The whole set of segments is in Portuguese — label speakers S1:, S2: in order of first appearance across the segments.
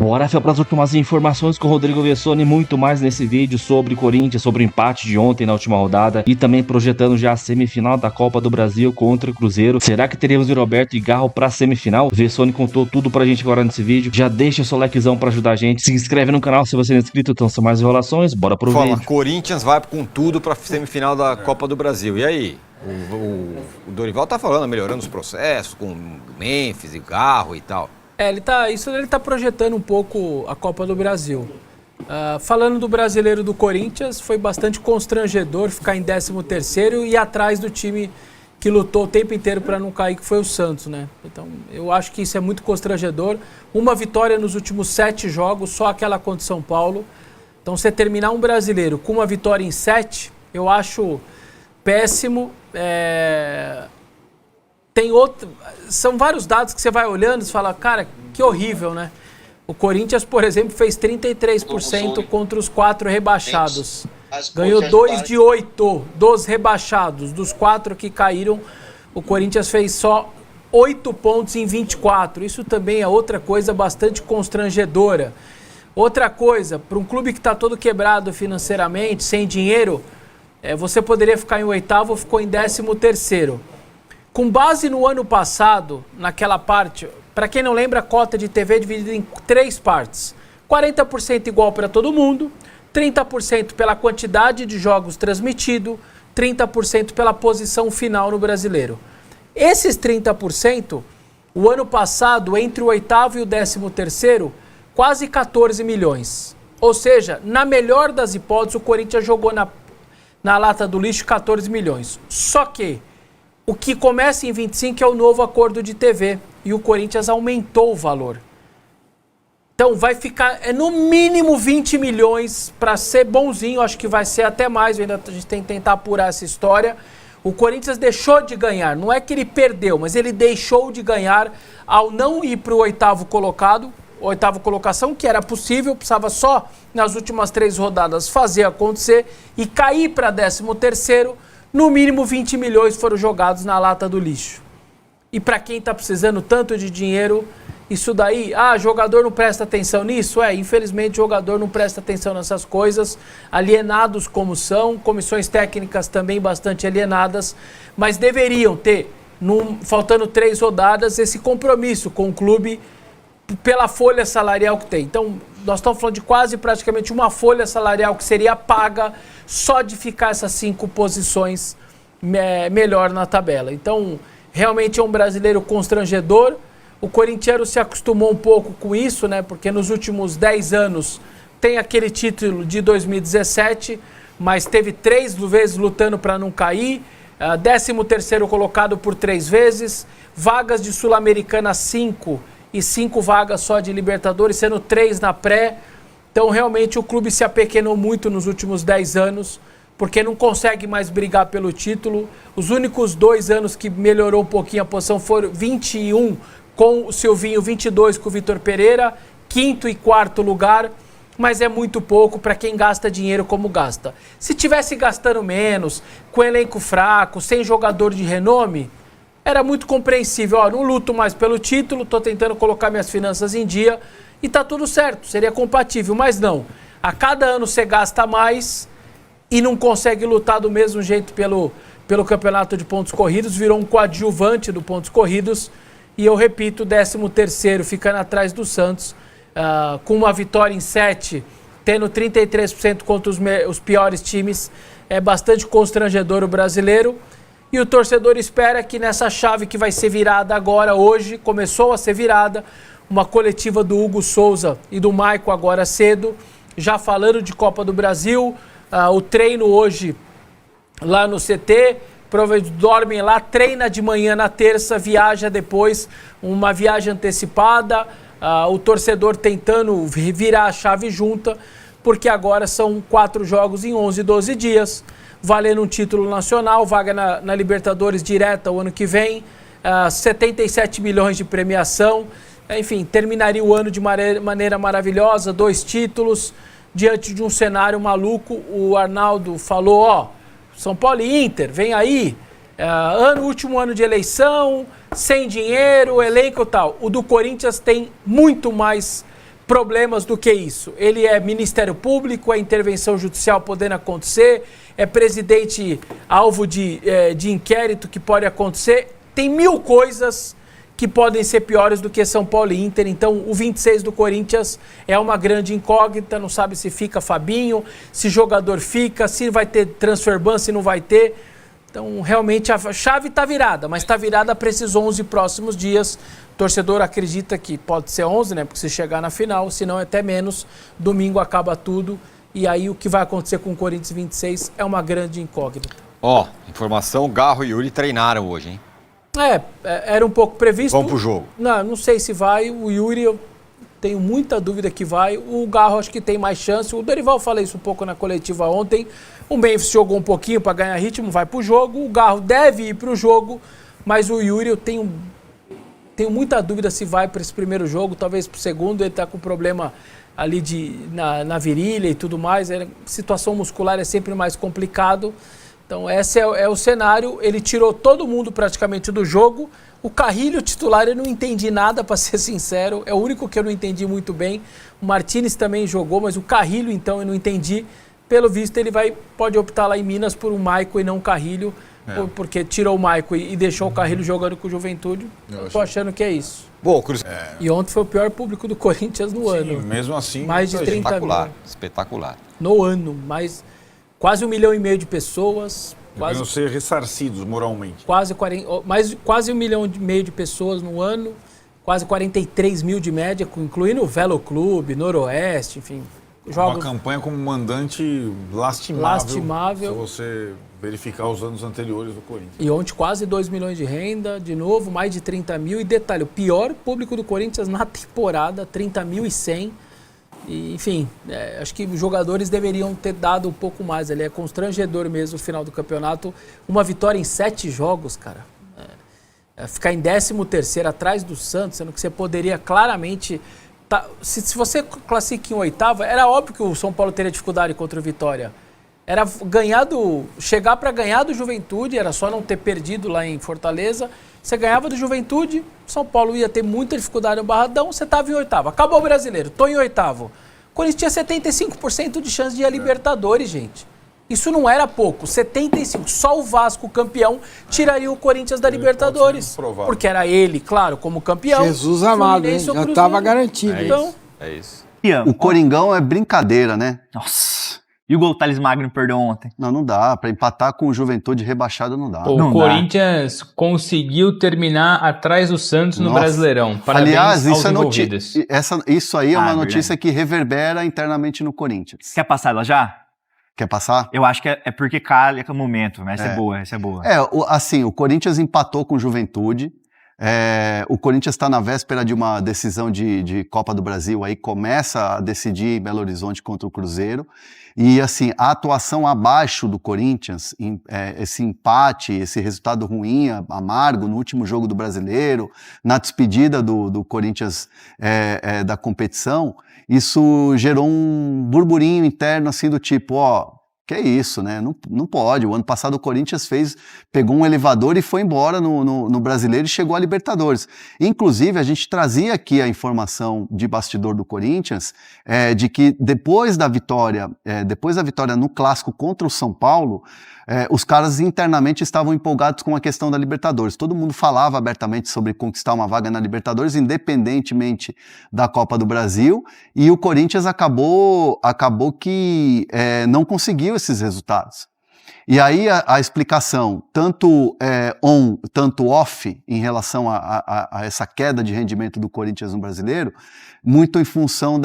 S1: Bora para as últimas informações com o Rodrigo Vessone, muito mais nesse vídeo sobre Corinthians, sobre o empate de ontem na última rodada e também projetando já a semifinal da Copa do Brasil contra o Cruzeiro. Será que teremos o Roberto e Garro para a semifinal? O Vessone contou tudo pra gente agora nesse vídeo. Já deixa seu likezão para ajudar a gente, se inscreve no canal se você não é inscrito, então são mais enrolações, bora pro vídeo.
S2: Corinthians vai com tudo para a semifinal da Copa do Brasil. E aí? O Dorival tá falando, melhorando os processos com Memphis e Garro e tal.
S3: Ele tá projetando um pouco a Copa do Brasil. Falando do brasileiro do Corinthians, foi bastante constrangedor ficar em 13º e atrás do time que lutou o tempo inteiro para não cair, que foi o Santos, né? Então, eu acho que isso é muito constrangedor. Uma vitória nos últimos 7 jogos, só aquela contra o São Paulo. Então, você terminar um brasileiro com uma vitória em 7, eu acho péssimo. São vários dados que você vai olhando e fala, cara, que horrível, né? O Corinthians, por exemplo, fez 33% contra os 4 rebaixados. Ganhou 2 de 8 dos rebaixados. Dos 4 que caíram, o Corinthians fez só 8 pontos em 24. Isso também é outra coisa bastante constrangedora. Outra coisa, para um clube que está todo quebrado financeiramente, sem dinheiro, você poderia ficar em 8º, ficou em 13º. Com base no ano passado, naquela parte, para quem não lembra, a cota de TV é dividida em 3 partes. 40% igual para todo mundo, 30% pela quantidade de jogos transmitido, 30% pela posição final no brasileiro. Esses 30%, o ano passado, entre o 8º e o 13º, quase 14 milhões. Ou seja, na melhor das hipóteses, o Corinthians jogou na lata do lixo 14 milhões. Só que o que começa em 25 é o novo acordo de TV e o Corinthians aumentou o valor. Então vai ficar no mínimo 20 milhões para ser bonzinho, acho que vai ser até mais, a gente tem que tentar apurar essa história. O Corinthians deixou de ganhar, não é que ele perdeu, mas ele deixou de ganhar ao não ir para o 8º colocado, 8ª colocação, que era possível, precisava só nas últimas 3 rodadas fazer acontecer e cair para 13º. No mínimo 20 milhões foram jogados na lata do lixo. E para quem está precisando tanto de dinheiro, isso daí, jogador não presta atenção nisso? Infelizmente jogador não presta atenção nessas coisas, alienados como são, comissões técnicas também bastante alienadas, mas deveriam ter, faltando 3 rodadas, esse compromisso com o clube pela folha salarial que tem. Então, nós estamos falando de praticamente uma folha salarial que seria paga só de ficar essas 5 posições melhor na tabela. Então, realmente é um brasileiro constrangedor. O corintiano se acostumou um pouco com isso, né? Porque nos últimos 10 anos tem aquele título de 2017, mas teve 3 vezes lutando para não cair. 13º colocado por 3 vezes. Vagas de Sul-Americana 5 e 5 vagas só de Libertadores, sendo 3 na pré. Então, realmente, o clube se apequenou muito nos últimos 10 anos, porque não consegue mais brigar pelo título. Os únicos 2 anos que melhorou um pouquinho a posição foram 21 com o Silvinho, 22 com o Vitor Pereira, 5º e 4º lugar, mas é muito pouco para quem gasta dinheiro como gasta. Se tivesse gastando menos, com elenco fraco, sem jogador de renome, era muito compreensível. Não luto mais pelo título, estou tentando colocar minhas finanças em dia e tá tudo certo, seria compatível, mas não. A cada ano você gasta mais e não consegue lutar do mesmo jeito pelo campeonato de pontos corridos, virou um coadjuvante do pontos corridos e eu repito, 13º ficando atrás do Santos, com uma vitória em 7, tendo 33% contra os piores times, é bastante constrangedor o brasileiro. E o torcedor espera que nessa chave que vai ser virada agora, hoje, começou a ser virada, uma coletiva do Hugo Souza e do Maico agora cedo, já falando de Copa do Brasil, o treino hoje lá no CT, dormem lá, treina de manhã na terça, viaja depois, uma viagem antecipada, o torcedor tentando virar a chave junta, porque agora são 4 jogos em 11, 12 dias, valendo um título nacional, vaga na Libertadores direta o ano que vem, 77 milhões de premiação, enfim, terminaria o ano de maneira maravilhosa, 2 títulos, diante de um cenário maluco. O Arnaldo falou, São Paulo e Inter, vem aí, último ano de eleição, sem dinheiro, elenco e tal. O do Corinthians tem muito mais problemas do que isso. Ele é Ministério Público, é intervenção judicial podendo acontecer, é presidente alvo de inquérito que pode acontecer. Tem 1000 coisas que podem ser piores do que São Paulo e Inter. Então, o 26 do Corinthians é uma grande incógnita, não sabe se fica Fabinho, se jogador fica, se vai ter transfer ban, se não vai ter. Então, realmente, a chave está virada, mas está virada para esses 11 próximos dias. O torcedor acredita que pode ser 11, né? Porque se chegar na final, se não até menos, domingo acaba tudo. E aí, o que vai acontecer com o Corinthians 26 é uma grande incógnita.
S2: Informação, Garro e Yuri treinaram hoje, hein?
S3: Era um pouco previsto.
S2: Vamos pro jogo.
S3: Não sei se vai. O Yuri, eu tenho muita dúvida que vai. O Garro acho que tem mais chance. O Dorival falei isso um pouco na coletiva ontem. O Memphis jogou um pouquinho para ganhar ritmo, vai pro jogo. O Garro deve ir pro jogo, mas o Yuri eu tenho muita dúvida se vai para esse primeiro jogo, talvez pro segundo. Ele tá com problema ali na virilha e tudo mais. Situação muscular é sempre mais complicado. Então, esse é o cenário. Ele tirou todo mundo praticamente do jogo. O Carrilho, titular, eu não entendi nada, para ser sincero. É o único que eu não entendi muito bem. O Martínez também jogou, mas o Carrilho, então, eu não entendi. Pelo visto, ele pode optar lá em Minas por um Maico e não um Carrilho, porque tirou o Maico e deixou o Carrilho jogando com o Juventude. Eu tô achando que é isso.
S2: Bom, Cruz...
S3: E ontem foi o pior público do Corinthians no ano.
S4: Mesmo assim,
S3: mais de 30 mil.
S2: Espetacular.
S3: No ano, mais... Quase 1,5 milhão de pessoas.
S4: Deveriam ser ressarcidos moralmente.
S3: Quase 1,5 milhão de pessoas no ano. Quase 43 mil de média, incluindo o Velo Clube, Noroeste, enfim.
S4: Uma campanha como mandante lastimável. Se você verificar os anos anteriores do Corinthians.
S3: E ontem quase 2 milhões de renda, de novo, mais de 30 mil. E detalhe, o pior público do Corinthians na temporada, 30.100. E, enfim, acho que os jogadores deveriam ter dado um pouco mais. Ele é constrangedor mesmo no final do campeonato. Uma vitória em 7 jogos, cara. Ficar em 13º atrás do Santos, sendo que você poderia claramente... Se você classifica em 8º, era óbvio que o São Paulo teria dificuldade contra o Vitória. Era chegar para ganhar do Juventude, era só não ter perdido lá em Fortaleza. Você ganhava do Juventude, São Paulo ia ter muita dificuldade no Barradão, você estava em 8º. Acabou o Brasileiro, estou em 8º. O Corinthians tinha 75% de chance de ir a Libertadores, gente. Isso não era pouco, 75%. Só o Vasco, campeão, tiraria o Corinthians da Libertadores. Porque era ele, claro, como campeão.
S5: Jesus amado, hein? Já estava garantido.
S2: É isso.
S6: O Coringão é brincadeira, né?
S7: Nossa. E o gol do Thales Magno perdeu ontem?
S6: Não dá. Para empatar com o Juventude rebaixado não dá.
S8: O Corinthians conseguiu terminar atrás do Santos no Brasileirão. Parabéns. Aliás,
S6: isso isso aí é uma notícia que reverbera internamente no Corinthians.
S7: Quer passar ela já?
S6: Quer passar?
S7: Eu acho que é porque calha o momento, mas essa é boa.
S6: Assim, o Corinthians empatou com o Juventude. O Corinthians está na véspera de uma decisão de Copa do Brasil, aí começa a decidir em Belo Horizonte contra o Cruzeiro. E assim, a atuação abaixo do Corinthians, esse empate, esse resultado ruim, amargo no último jogo do Brasileiro, na despedida do Corinthians da competição, isso gerou um burburinho interno assim do tipo, que é isso, né? Não pode. O ano passado o Corinthians pegou um elevador e foi embora no Brasileiro e chegou à Libertadores. Inclusive, a gente trazia aqui a informação de bastidor do Corinthians de que depois da vitória no Clássico contra o São Paulo, os caras internamente estavam empolgados com a questão da Libertadores. Todo mundo falava abertamente sobre conquistar uma vaga na Libertadores, independentemente da Copa do Brasil, e o Corinthians acabou que não conseguiu esses resultados. E aí a explicação, tanto on, tanto off, em relação a essa queda de rendimento do Corinthians no Brasileiro, muito em função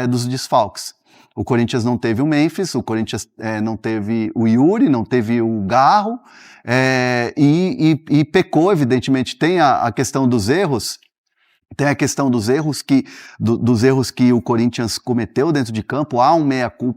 S6: dos desfalques. O Corinthians não teve o Memphis, o Corinthians não teve o Yuri, não teve o Garro, e pecou, evidentemente. Tem a questão dos erros, dos erros que o Corinthians cometeu dentro de campo. Há um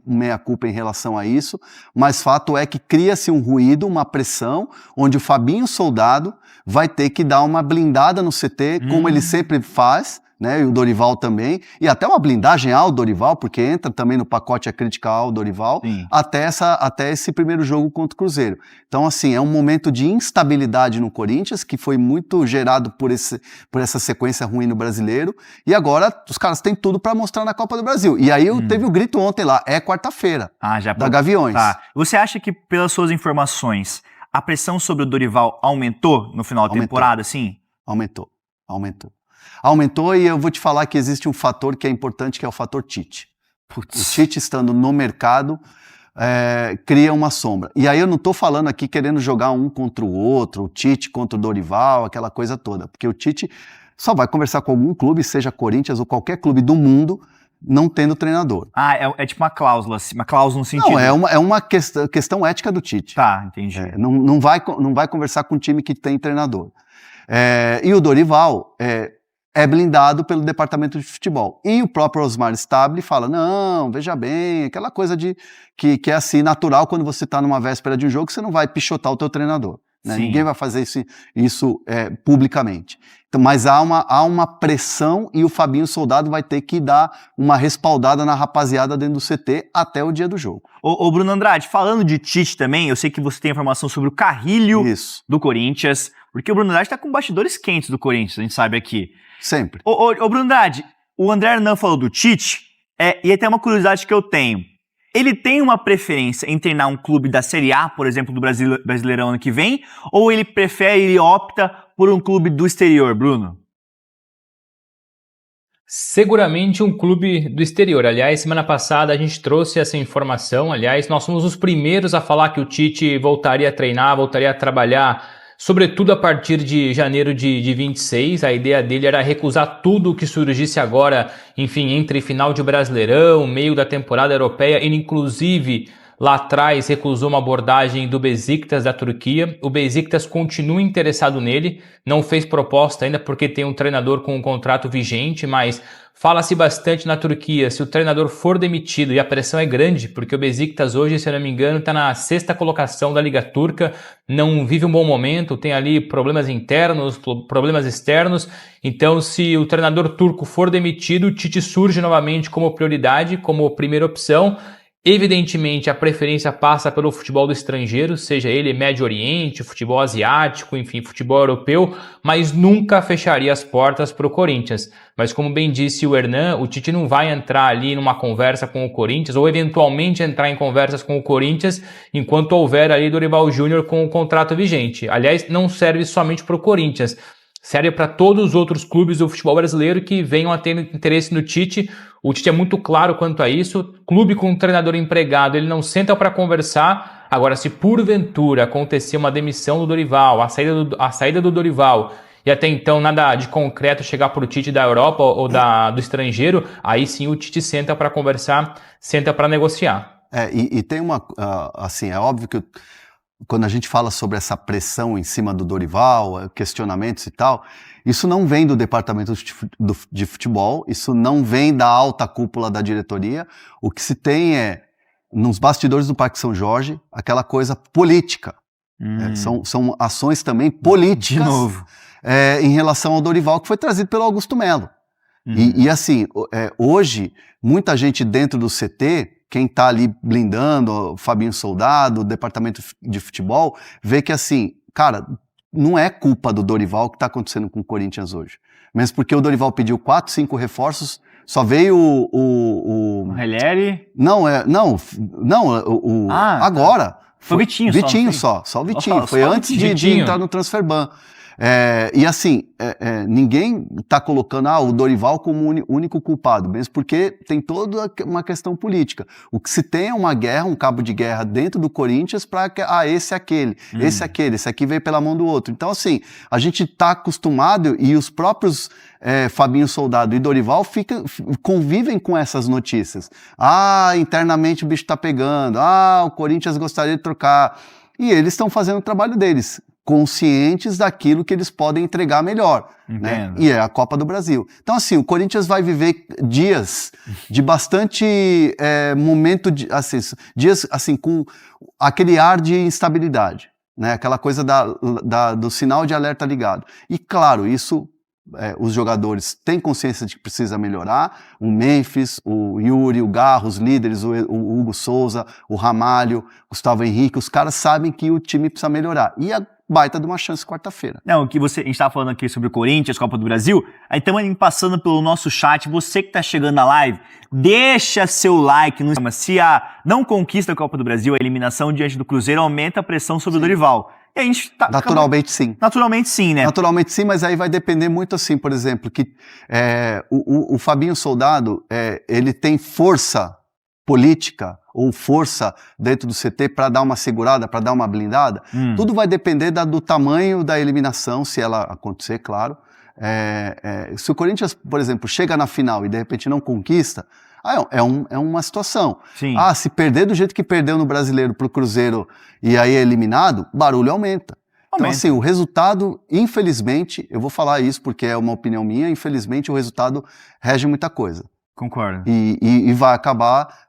S6: meia-culpa em relação a isso, mas fato é que cria-se um ruído, uma pressão, onde o Fabinho Soldado vai ter que dar uma blindada no CT, como ele sempre faz, né? E o Dorival também, e até uma blindagem ao Dorival, porque entra também no pacote a crítica ao Dorival, até esse primeiro jogo contra o Cruzeiro. Então, assim, é um momento de instabilidade no Corinthians, que foi muito gerado por essa sequência ruim no Brasileiro, e agora os caras têm tudo para mostrar na Copa do Brasil. E aí teve o grito ontem lá, é quarta-feira, da Gaviões.
S7: Tá. Você acha que, pelas suas informações, a pressão sobre o Dorival aumentou no final da temporada, sim?
S6: Aumentou. Aumentou, e eu vou te falar que existe um fator que é importante, que é o fator Tite. O Tite estando no mercado cria uma sombra. E aí eu não estou falando aqui querendo jogar um contra o outro, o Tite contra o Dorival, aquela coisa toda, porque o Tite só vai conversar com algum clube, seja Corinthians ou qualquer clube do mundo, não tendo treinador.
S7: É tipo uma cláusula no sentido...
S6: Não, é uma questão ética do Tite.
S7: Tá, entendi.
S6: Não vai conversar com um time que tem treinador. E o Dorival é blindado pelo departamento de futebol. E o próprio Osmar Stabile fala, não, veja bem, aquela coisa que é assim, natural, quando você está numa véspera de um jogo, você não vai pichotar o teu treinador. Né? Ninguém vai fazer isso publicamente. Então, mas há uma pressão, e o Fabinho Soldado vai ter que dar uma respaldada na rapaziada dentro do CT até o dia do jogo.
S7: Ô Bruno Andrade, falando de Tite também, eu sei que você tem informação sobre o Carrilho do Corinthians, porque o Bruno Andrade está com bastidores quentes do Corinthians, a gente sabe aqui.
S6: Sempre.
S7: Ô Bruno Andrade, o André Hernan falou do Tite, e até uma curiosidade que eu tenho. Ele tem uma preferência em treinar um clube da Série A, por exemplo, do Brasileirão ano que vem, ou ele opta por um clube do exterior, Bruno?
S8: Seguramente um clube do exterior. Aliás, semana passada a gente trouxe essa informação. Aliás, nós fomos os primeiros a falar que o Tite voltaria a treinar, voltaria a trabalhar, sobretudo a partir de janeiro de 26, a ideia dele era recusar tudo o que surgisse agora, enfim, entre final de Brasileirão, meio da temporada europeia, ele inclusive lá atrás recusou uma abordagem do Beşiktaş da Turquia. O Beşiktaş continua interessado nele, não fez proposta ainda porque tem um treinador com um contrato vigente, mas fala-se bastante na Turquia, se o treinador for demitido, e a pressão é grande, porque o Beşiktaş hoje, se eu não me engano, está na 6ª colocação da Liga Turca, não vive um bom momento, tem ali problemas internos, problemas externos, então se o treinador turco for demitido, o Tite surge novamente como prioridade, como primeira opção. Evidentemente, a preferência passa pelo futebol do estrangeiro, seja ele Médio Oriente, futebol asiático, enfim, futebol europeu, mas nunca fecharia as portas para o Corinthians. Mas como bem disse o Hernan, o Tite não vai entrar ali numa conversa com o Corinthians, ou eventualmente entrar em conversas com o Corinthians, enquanto houver ali Dorival Júnior com o contrato vigente. Aliás, não serve somente para o Corinthians, serve para todos os outros clubes do futebol brasileiro que venham a ter interesse no Tite. O Tite é muito claro quanto a isso. Clube com um treinador empregado, ele não senta para conversar. Agora, se porventura acontecer uma demissão do Dorival, a saída do Dorival, e até então nada de concreto chegar para o Tite da Europa ou do estrangeiro, aí sim o Tite senta para conversar, senta para negociar.
S6: E tem assim, é óbvio que quando a gente fala sobre essa pressão em cima do Dorival, questionamentos e tal, isso não vem do departamento de futebol, isso não vem da alta cúpula da diretoria. O que se tem nos bastidores do Parque São Jorge, aquela coisa política. São ações também políticas.
S7: De novo.
S6: Em relação ao Dorival, que foi trazido pelo Augusto Melo. E assim, hoje, muita gente dentro do CT, quem está ali blindando, o Fabinho Soldado, o departamento de futebol, vê que assim, cara, não é culpa do Dorival o que está acontecendo com o Corinthians hoje. Mesmo porque o Dorival pediu 4, 5 reforços, só veio
S7: o Helleri?
S6: Agora.
S7: Foi o Vitinho
S6: só o Vitinho. Foi antes de entrar no Transferban. E assim, ninguém está colocando o Dorival como único culpado, mesmo porque tem toda uma questão política. O que se tem é uma guerra, um cabo de guerra dentro do Corinthians para esse é aquele, esse aqui veio pela mão do outro. Então assim, a gente está acostumado, e os próprios Fabinho Soldado e Dorival convivem com essas notícias. Internamente o bicho está pegando, o Corinthians gostaria de trocar. E eles estão fazendo o trabalho deles, conscientes daquilo que eles podem entregar melhor, né? E é a Copa do Brasil. Então, assim, o Corinthians vai viver dias de bastante momento, dias assim, com aquele ar de instabilidade, né? Aquela coisa do sinal de alerta ligado. E, claro, isso os jogadores têm consciência de que precisa melhorar, o Memphis, o Yuri, o Garro, os líderes, o Hugo Souza, o Ramalho, Gustavo Henrique, os caras sabem que o time precisa melhorar. E a baita de uma chance quarta-feira.
S7: Não, o que a gente estava falando aqui sobre o Corinthians, Copa do Brasil, aí estamos passando pelo nosso chat, você que está chegando na live, deixa seu like, se a não conquista da Copa do Brasil, a eliminação diante do Cruzeiro aumenta a pressão sobre o Dorival. E a gente
S6: naturalmente sim.
S7: Naturalmente sim, né?
S6: Naturalmente sim, mas aí vai depender muito assim, por exemplo, que o Fabinho Soldado, ele tem força política ou força dentro do CT para dar uma segurada, para dar uma blindada. Tudo vai depender do tamanho da eliminação, se ela acontecer, claro. Se o Corinthians, por exemplo, chega na final e de repente não conquista, é uma situação.
S7: Sim.
S6: Se perder do jeito que perdeu no Brasileiro pro Cruzeiro e aí é eliminado, barulho aumenta. Então, assim, o resultado, infelizmente, eu vou falar isso porque é uma opinião minha, infelizmente o resultado rege muita coisa.
S7: Concordo.
S6: E vai acabar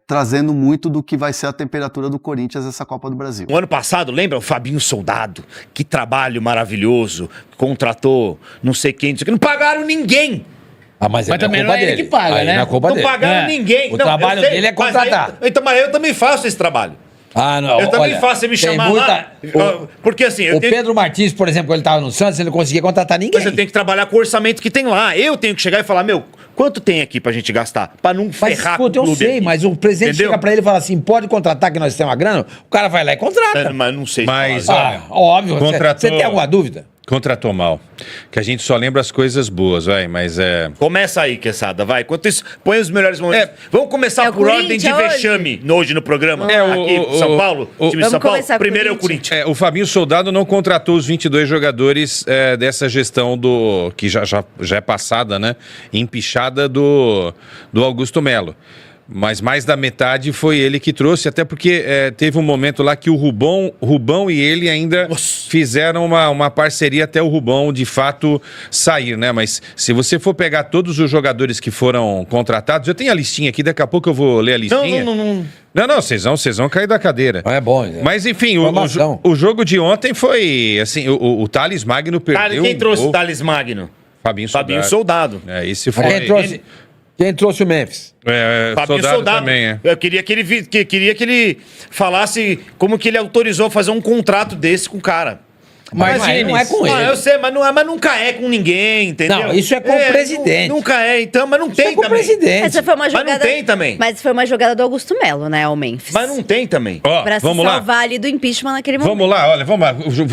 S6: trazendo muito do que vai ser a temperatura do Corinthians nessa Copa do Brasil.
S9: O ano passado, lembra o Fabinho Soldado? Que trabalho maravilhoso, contratou não sei quem, não pagaram ninguém.
S10: Mas também não é ele que paga, né?
S9: Não pagaram ninguém.
S10: O trabalho dele é contratar.
S9: Mas eu também faço esse trabalho.
S10: Não.
S9: Eu também faço, você me chamar lá. Porque assim...
S10: Pedro Martins, por exemplo, quando ele estava no Santos, ele não conseguia contratar ninguém.
S9: Mas eu tenho que trabalhar com o orçamento que tem lá. Eu tenho que chegar e falar, quanto tem aqui pra gente gastar? Pra não ferrar com o clube.
S10: Eu sei, aqui. Mas o presidente chega pra ele e fala assim, pode contratar que nós temos uma grana? O cara vai lá e contrata.
S9: Mas não sei.
S11: Mas,
S10: óbvio. Você tem alguma dúvida?
S11: Contratou mal. Que a gente só lembra as coisas boas, mas
S9: Começa aí, Quesada, vai. Enquanto isso, põe os melhores momentos. Vamos começar por ordem de vexame hoje no programa. Aqui, São Paulo, time de São Paulo. Primeiro é o Corinthians.
S11: O Fabinho Soldado não contratou os 22 jogadores dessa gestão que já é passada, né? Empichada do Augusto Melo. Mas mais da metade foi ele que trouxe, até porque teve um momento lá que o Rubão e ele ainda fizeram uma parceria até o Rubão de fato sair, né? Mas se você for pegar todos os jogadores que foram contratados, eu tenho a listinha aqui, daqui a pouco eu vou ler a listinha. Não, vocês vão cair da cadeira.
S10: É bom.
S11: Mas enfim, o jogo de ontem foi assim, o Thales Magno perdeu.
S9: Quem trouxe o Thales Magno?
S11: Fabinho
S9: Soldado.
S11: Esse foi...
S10: Quem trouxe o Memphis?
S9: Fabinho Soldado também, Eu queria que ele falasse como que ele autorizou fazer um contrato desse com o cara.
S10: Mas não é com ele.
S9: Eu sei, mas nunca é com ninguém, entendeu?
S10: Não, isso é com o presidente.
S9: Nunca é, então, mas não tem
S10: com
S9: também.
S10: O presidente.
S12: Essa foi uma jogada,
S9: mas não tem também.
S12: Mas foi uma jogada do Augusto Melo, né, o Memphis.
S9: Mas não tem também.
S12: Pra se salvar ali do impeachment naquele momento.
S11: Vamos lá,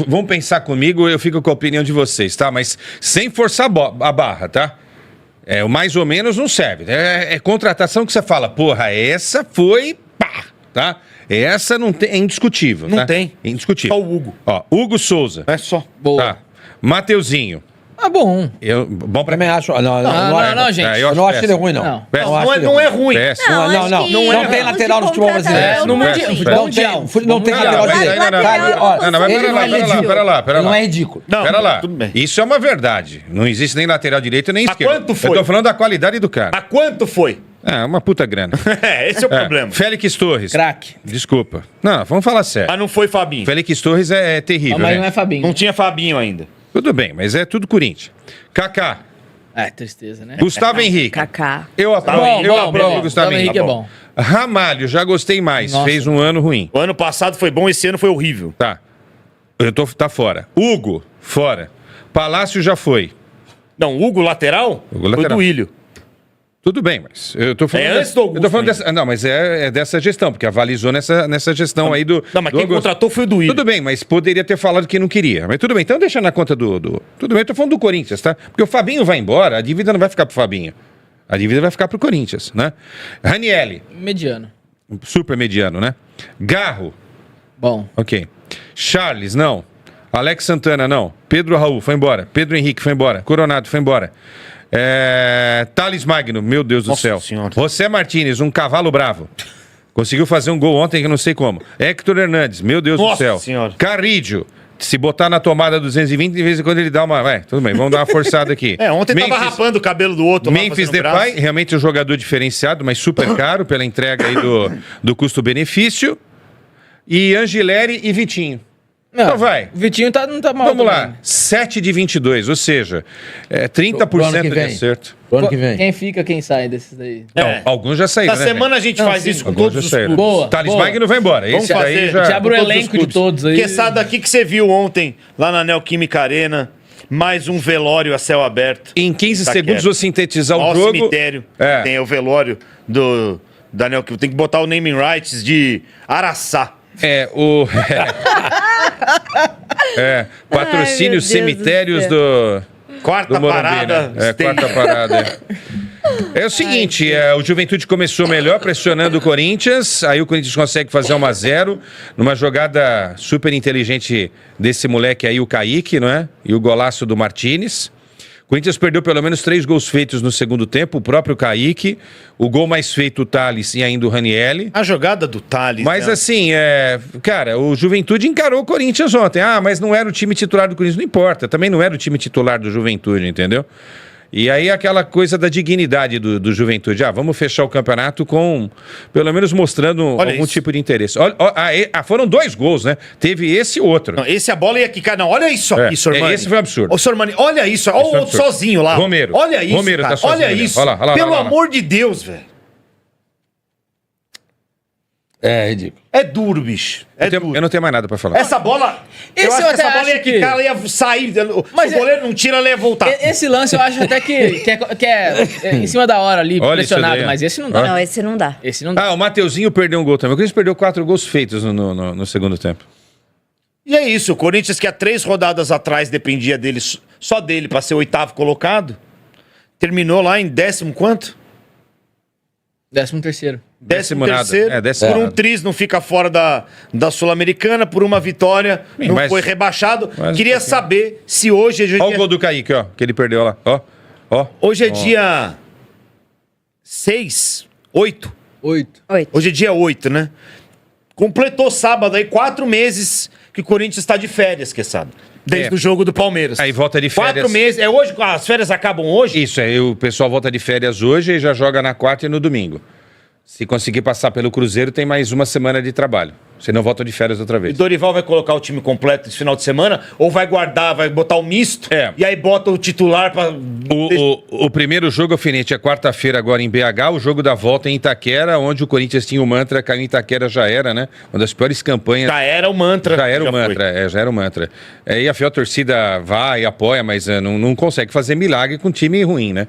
S11: vamos pensar comigo, eu fico com a opinião de vocês, tá? Mas sem forçar a barra, tá? O mais ou menos não serve. É contratação que você fala, porra, essa foi pá, tá? Essa não tem, é indiscutível.
S9: Não
S11: tá?
S9: tem.
S11: Indiscutível.
S9: Só o Hugo.
S11: Hugo Souza.
S9: É só.
S10: Boa.
S11: Tá. Mateuzinho.
S10: Bom.
S11: Bom pra
S10: mim, acho. Não, gente. Eu não acho ele ruim, não.
S9: Não é ruim.
S10: Não tem lateral no futebol brasileiro.
S3: No Mundial.
S10: Não tem lateral direito.
S11: Pera lá.
S10: Não é ridículo.
S11: Pera lá. Isso é uma verdade. Não existe nem lateral direito nem esquerdo.
S9: A quanto foi?
S11: Eu tô falando da qualidade do cara.
S9: A quanto foi?
S11: Uma puta grana.
S9: Esse é o problema.
S11: Félix Torres.
S10: Craque.
S11: Desculpa. Não, vamos falar sério.
S9: Mas não foi Fabinho.
S11: Félix Torres é terrível,
S3: mas
S11: né?
S3: não é Fabinho.
S9: Não tinha Fabinho ainda.
S11: Tudo bem, mas é tudo Corinthians. Kaká.
S3: Tristeza, né?
S11: Gustavo Henrique.
S12: Kaká.
S11: Eu aprovo o Gustavo
S3: Henrique. É bom.
S11: Ramalho, já gostei mais. Nossa. Fez um ano ruim.
S9: O ano passado foi bom, esse ano foi horrível.
S11: Tá. Tá fora. Hugo, fora. Palácio já foi.
S9: Não, Hugo lateral? Foi do Ilho.
S11: Tudo bem, mas eu tô falando...
S9: antes do Augusto.
S11: Eu tô falando dessa, não, mas é dessa gestão, porque avalizou nessa gestão aí do...
S9: Não, mas quem contratou foi o do Ilho.
S11: Tudo bem, mas poderia ter falado que não queria. Mas tudo bem, então deixa na conta do... Tudo bem, eu tô falando do Corinthians, tá? Porque o Fabinho vai embora, a dívida não vai ficar pro Fabinho. A dívida vai ficar pro Corinthians, né? Ranielli.
S3: Mediano.
S11: Super mediano, né? Garro.
S3: Bom.
S11: Ok. Charles, não. Alex Santana, não. Pedro Raul, foi embora. Pedro Henrique, foi embora. Coronado, foi embora. Thales Magno, meu Deus do céu.
S9: Senhora.
S11: José Martínez, um cavalo bravo. Conseguiu fazer um gol ontem que eu não sei como. Héctor Hernandes, meu Deus do céu.
S9: Senhora.
S11: Carrídio, se botar na tomada 220, de vez em quando ele dá uma... Tudo bem, vamos dar uma forçada aqui.
S9: Ontem tava rapando o cabelo do outro.
S11: Memphis Depay, realmente um jogador diferenciado, mas super caro pela entrega aí do custo-benefício. E Angileri e Vitinho. Então vai.
S13: O Vitinho não tá mal.
S11: Vamos lá. 7 de 22, ou seja, 30% de acerto.
S13: Pro ano que vem. Quem fica, quem sai desses daí?
S11: Não, alguns já saíram.
S9: Na semana a gente faz isso com todos os
S11: clubes. Boa. Thales Magno vai embora.
S9: Vamos fazer.
S13: Já abre o elenco de todos aí.
S9: Quesada aqui que você viu ontem, lá na Neoquímica Arena. Mais um velório a céu aberto.
S11: Em 15 segundos vou sintetizar o jogo.
S9: Cemitério. Tem o velório da Neoquímica. Tem que botar o naming rights de Araçá.
S11: Patrocínio cemitérios do
S9: Quarta
S11: Morumbi,
S9: parada.
S11: né? Quarta parada. É o seguinte, o Juventude começou melhor pressionando o Corinthians, aí o Corinthians consegue fazer 1-0 numa jogada super inteligente desse moleque aí, o Kaique, não é? E o golaço do Martínez. O Corinthians perdeu pelo menos 3 gols feitos no segundo tempo, o próprio Kaique, o gol mais feito o Thales e ainda o Ranielli.
S9: A jogada do Thales.
S11: Mas assim, cara, o Juventude encarou o Corinthians ontem. Mas não era o time titular do Corinthians, não importa. Também não era o time titular do Juventude, entendeu? E aí aquela coisa da dignidade do Juventude. Vamos fechar o campeonato com, pelo menos mostrando algum tipo de interesse. Foram 2 gols, né? Teve esse e outro.
S9: Não, esse a bola ia quicar. Não, olha isso aqui, Sormani.
S11: Esse foi um absurdo.
S9: Ô, Sormani, olha isso. Olha o outro sozinho lá.
S11: Romero.
S9: Olha isso,
S11: Romero
S9: cara.
S11: tá sozinho.
S9: Olha isso.
S11: Olha lá,
S9: Pelo amor de Deus, velho.
S13: É ridículo.
S9: É duro, bicho.
S11: Eu não tenho mais nada pra falar.
S9: Essa bola... eu acho que essa bola ia quicar, ela ia sair.
S13: Mas
S9: o goleiro não tira, ela ia voltar.
S13: Esse lance eu acho até que é em cima da hora ali, pressionado. Mas esse não dá.
S12: Não, esse não dá.
S13: Esse não dá.
S11: O Mateuzinho perdeu um gol também. O Corinthians perdeu 4 gols feitos no segundo tempo.
S9: E é isso. O Corinthians, que há 3 rodadas atrás dependia dele, só dele pra ser o 8º colocado, terminou lá em 10º quanto?
S13: 13º.
S9: 13º. Por um triz não fica fora da Sul-Americana, por uma vitória não foi rebaixado. Queria saber se hoje...
S11: Olha o gol do Kaique, ó, que ele perdeu lá. Ó.
S9: Hoje é dia 6, 8. Hoje é dia 8, né? Completou sábado aí 4 meses que o Corinthians está de férias, Quesada. Desde o jogo do Palmeiras.
S11: Aí volta de férias.
S9: 4 meses. É hoje? As férias acabam hoje?
S11: Isso, o pessoal volta de férias hoje e já joga na quarta e no domingo. Se conseguir passar pelo Cruzeiro, tem mais uma semana de trabalho. Senão volta de férias outra vez.
S9: E Dorival vai colocar o time completo esse final de semana? Ou vai guardar, vai botar o misto? E aí bota o titular pra...
S11: O primeiro jogo, Alfinete, é quarta-feira agora em BH. O jogo da volta é em Itaquera, onde o Corinthians tinha o mantra, caiu em Itaquera, já era, né? Uma das piores campanhas.
S9: Já era o mantra.
S11: Já era o mantra. E a fiel torcida vai e apoia, mas não consegue fazer milagre com time ruim, né?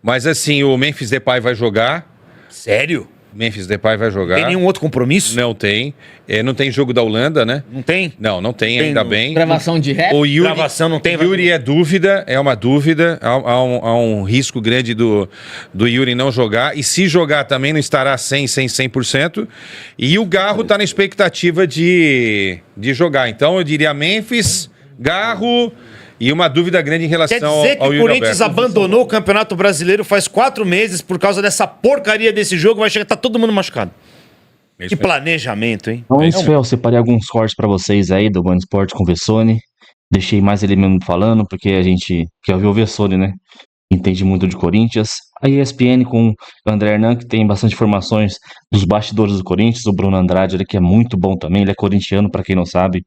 S11: Mas assim, o Memphis Depay vai jogar.
S9: Sério?
S11: Memphis Depay vai jogar.
S9: Tem nenhum outro compromisso?
S11: Não tem. Não tem jogo da Holanda, né?
S9: Não tem?
S11: Não tem ainda bem.
S13: Gravação de rap?
S11: O Yuri,
S9: gravação não tem.
S11: Yuri é dúvida, é uma dúvida. Há um risco grande do Yuri não jogar. E se jogar também não estará 100%. E o Garro está na expectativa de jogar. Então eu diria Memphis, Garro... E uma dúvida grande em relação ao
S9: Quer dizer que o Corinthians abandonou o Campeonato Brasileiro faz 4 meses por causa dessa porcaria desse jogo, vai chegar, tá todo mundo machucado. Que planejamento, hein?
S1: Então, isso eu separei alguns cortes pra vocês aí do Band Esporte com o Vessone. Deixei mais ele mesmo falando, porque a gente quer ouvir o Vessone, né? Entende muito de Corinthians. A ESPN com o André Hernan, que tem bastante informações dos bastidores do Corinthians. O Bruno Andrade, ele que é muito bom também, ele é corintiano, pra quem não sabe.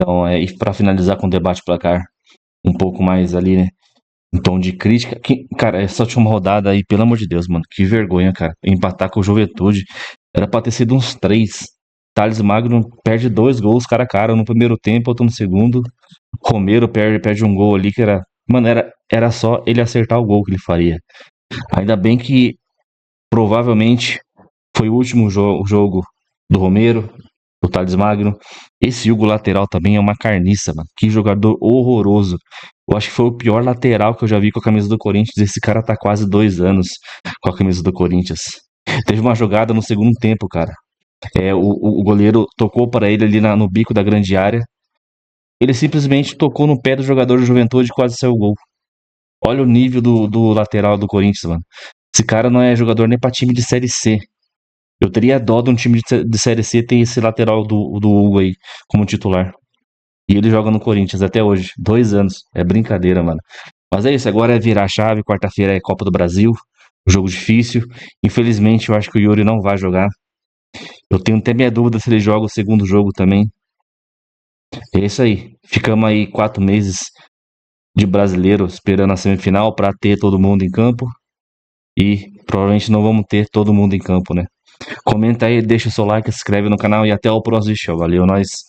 S1: Então, e pra finalizar com o debate placar, um pouco mais ali, né? Em tom de crítica. Cara, essa última rodada aí, pelo amor de Deus, mano. Que vergonha, cara. Empatar com o Juventude. Era pra ter sido uns 3. Thales Magno perde 2 gols cara a cara. No primeiro tempo, outro no segundo. Romero perde um gol ali que era... Mano, era só ele acertar o gol que ele faria. Ainda bem que provavelmente foi o último jogo do Romero, do Thales Magno. Esse Hugo lateral também é uma carniça, mano. Que jogador horroroso. Eu acho que foi o pior lateral que eu já vi com a camisa do Corinthians. Esse cara tá quase 2 anos com a camisa do Corinthians. Teve uma jogada no segundo tempo, cara. O goleiro tocou para ele ali no bico da grande área. Ele simplesmente tocou no pé do jogador do Juventude e quase saiu o gol. Olha o nível do lateral do Corinthians, mano. Esse cara não é jogador nem pra time de Série C. Eu teria dó de um time de Série C ter esse lateral do Hugo aí como titular. E ele joga no Corinthians até hoje. 2 anos. É brincadeira, mano. Mas é isso. Agora é virar a chave. Quarta-feira é Copa do Brasil. Jogo difícil. Infelizmente, eu acho que o Yuri não vai jogar. Eu tenho até minha dúvida se ele joga o segundo jogo também. É isso aí. Ficamos aí 4 meses de brasileiro esperando a semifinal para ter todo mundo em campo. E provavelmente não vamos ter todo mundo em campo, né? Comenta aí, deixa o seu like, se inscreve no canal e até o próximo show. Valeu, nós.